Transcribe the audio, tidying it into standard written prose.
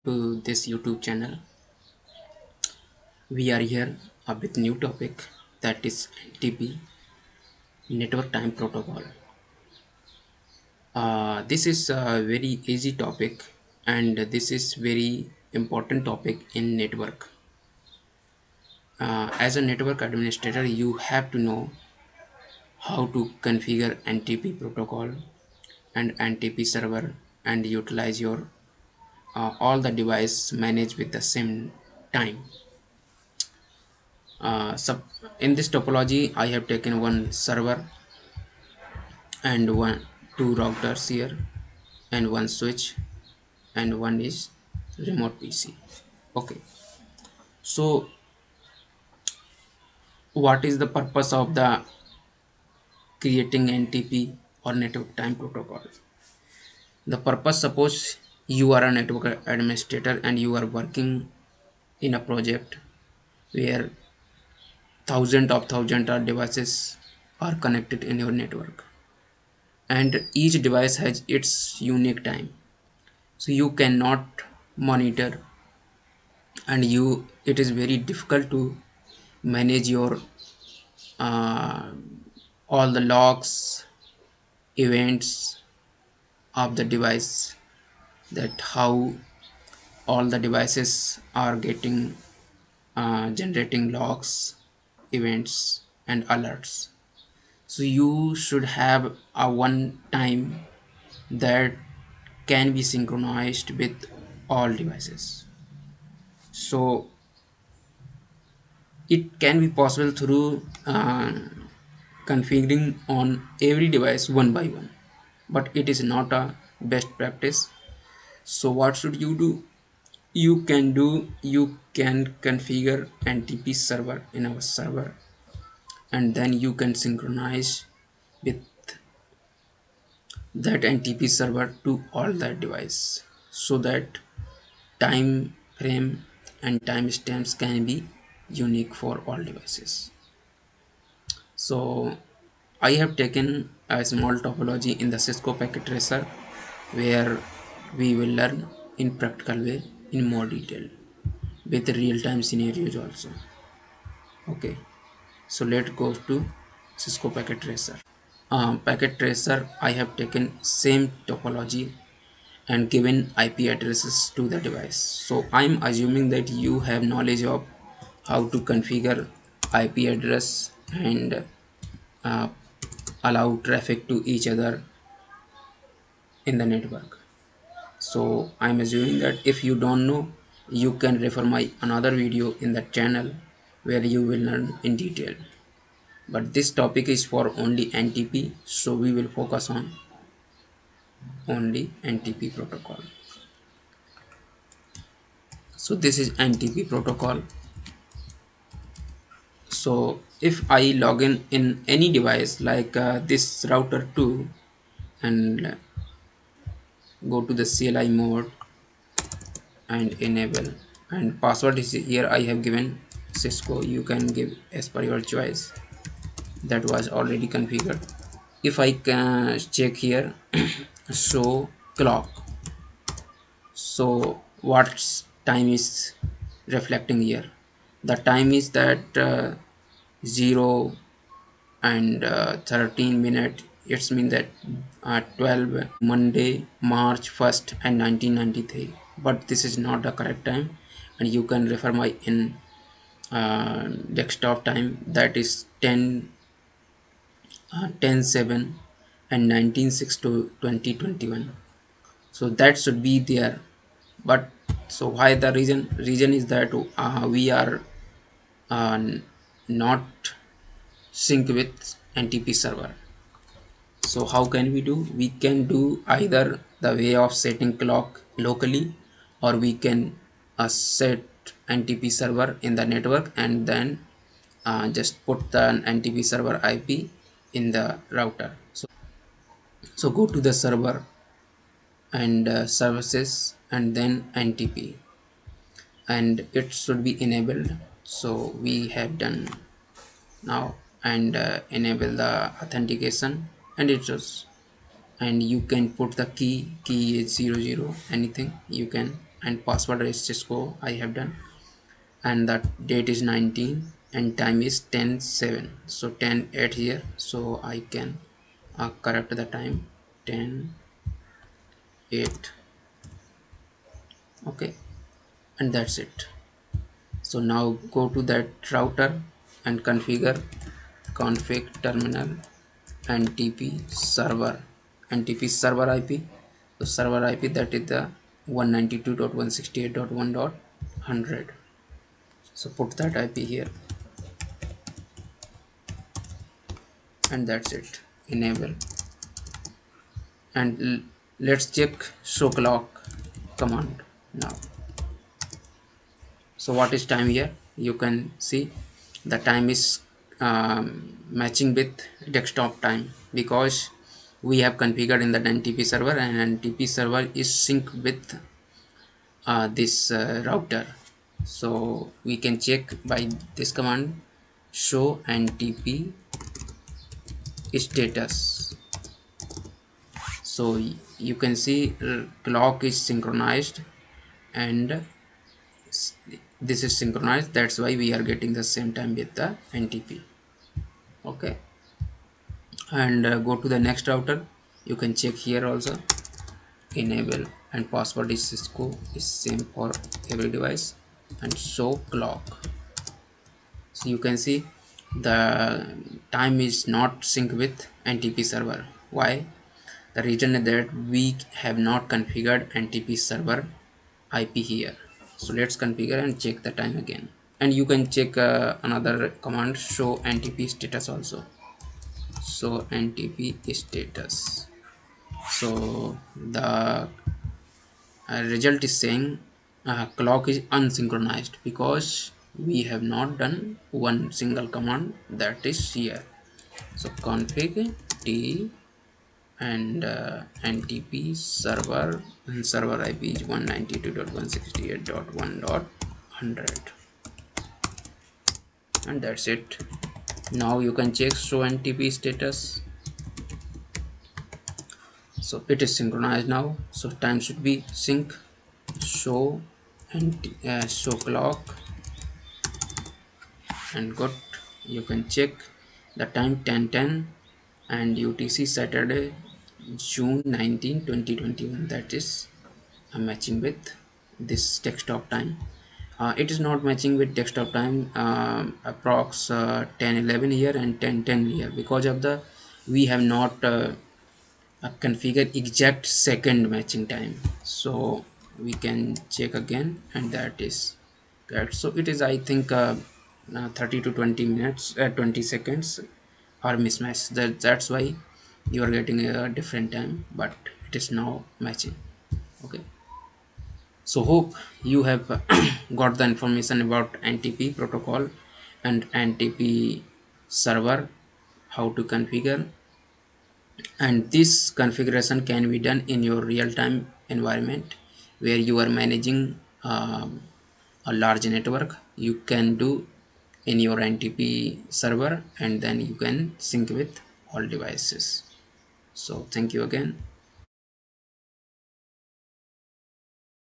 To this YouTube channel. We are here with new topic, that is NTP, Network Time Protocol. This is a very easy topic, and this is very important topic in network. As a network administrator, you have to know how to configure NTP protocol and NTP server and utilize your all the device managed with the same time. So in this topology, I have taken one server and two routers here and one switch and one is remote PC. Okay, so what is the purpose of the creating NTP or network time protocol? The purpose, suppose you are a network administrator and you are working in a project where thousands of devices are connected in your network, and each device has its unique time, so you cannot monitor, and you it is very difficult to manage your uh, all the logs, events of the device, that how all the devices are getting generating logs, events and alerts. So you should have a one time that can be synchronized with all devices. So it can be possible through configuring on every device one by one, but it is not a best practice. So what should you do? You can configure NTP server in our server, and then you can synchronize with that NTP server to all that device, so that time frame and timestamps can be unique for all devices. So I have taken a small topology in the Cisco Packet Tracer, where we will learn in practical way in more detail with real-time scenarios also. Okay, so let's go to Cisco Packet Tracer. Packet Tracer, I have taken same topology and given IP addresses to the device. So I'm assuming that you have knowledge of how to configure IP address and uh, allow traffic to each other in the network. So I'm assuming that if you don't know, you can refer my another video in the channel where you will learn in detail. But this topic is for only NTP, so we will focus on only NTP protocol. So this is NTP protocol. So if I log in any device like this router 2 and go to the CLI mode and enable, and password is here I have given Cisco, you can give as per your choice, that was already configured. If I can check here show clock, so what time is reflecting here? The time is that 0 and 13 minute. It's mean that 12 Monday March 1st and 1993, but this is not the correct time, and you can refer my in desktop time, that is 10/7 and 19/6 to 2021. So that should be there, but so why the reason is that we are uh, not sync with NTP server. So how can we do? We can do either the way of setting clock locally, or we can set NTP server in the network and then just put the NTP server IP in the router. So go to the server and services and then NTP, and it should be enabled. So we have done now, and enable the authentication, and it just, and you can put the key is 00, anything you can and password is Cisco I have done, and the date is 19 and time is 10:07, so 10:08 here, so I can correct the time 10:08. Okay, and that's it. So now go to that router and configure config terminal NTP server, NTP server IP. So server IP, that is the 192.168.1.100. So put that IP here, and that's it. Enable, and let's check show clock command now. So what is time here? You can see the time is matching with desktop time, because we have configured in the NTP server, and NTP server is sync with this router. So we can check by this command, show NTP status. So you can see clock is synchronized, and this is synchronized, that's why we are getting the same time with the NTP. Okay, and go to the next router. You can check here also, enable, and password is Cisco, is same for every device, and show clock. So you can see the time is not sync with NTP server. Why? The reason is that we have not configured NTP server IP here. So let's configure and check the time again. And you can check another command, show NTP status also. So NTP status. So the result is saying clock is unsynchronized, because we have not done one single command, that is here. So config t and NTP server, and server IP is 192.168.1.100, and that's it. Now you can check show NTP status. So it is synchronized now, so time should be sync. Show and show clock, and good. You can check the time 10:10 and UTC Saturday June 19 2021, that is matching with this desktop time. It is not matching with desktop time, approx 10:11 here and 10:10 here, because of the we have not configure exact second matching time. So we can check again, and that is correct. So it is, I think, 30 to 20 minutes, 20 seconds are mismatched. That's why you are getting a different time, but it is now matching. Okay, so hope you have got the information about NTP protocol and NTP server, how to configure, and this configuration can be done in your real-time environment where you are managing a large network. You can do in your NTP server, and then you can sync with all devices. So thank you again.